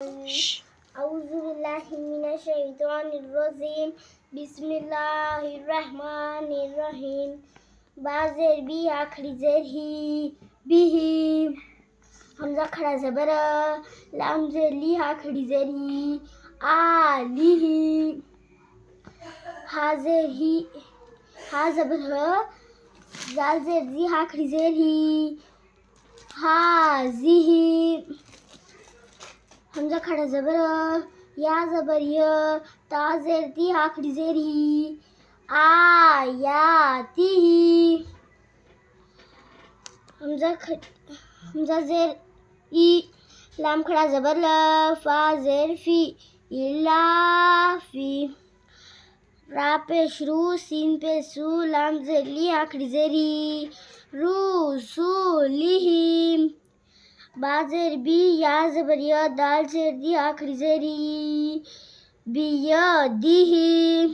Auzubillahiminesh-shaytanir-rajim. Bismillahir-rahmanir-rahim. Bazer bi akhri zerhi bihi. Hamza khada zabar lam zerli akhri zerhi alihi. Hazerhi hazabar zal zerzi akhri zerhi hazihi. Hamza खड़ा जबर या जबर य ता जेरती आखरी Jerry आयाती Hamza जेर ई लाम खड़ा जबर ल फा जेर फी इलाफी रा पे शुरू सीन पे सू लाम जेरली आखरी जेरी रूसूलिहिम बाजेर बी या जबर या दाल जेर दी आखरी जेरी बियदिही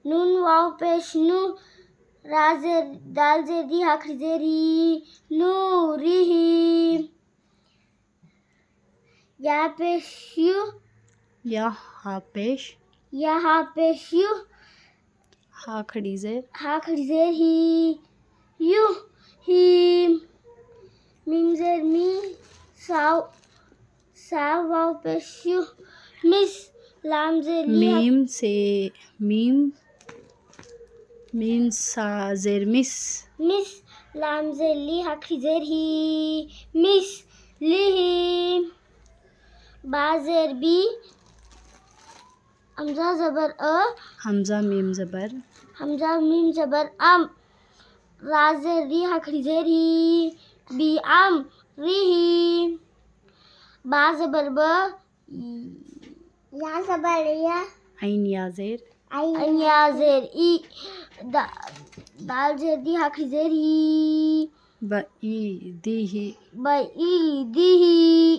नून वाव पेश नू राजेर दाल जेर दी आखरी जेरी नूरिही या पेश यू यहाँ पेश यू हा खड़ी जेर ही यू ही मीम जेर मी साव वाव पेश यू मिस लाम जेर मीम सा जेर मिस लाम जेर ली आखरी जेर ही मिस लिही बा जेर बी हमजा जबर हमजा मीम जबर अम रा जेर री आखरी जेर ही बी आम रिही बा जबर ब या जबर या आइन या जेर ई दाल जेर दी आखरी जेर ही बई दिही बई दिही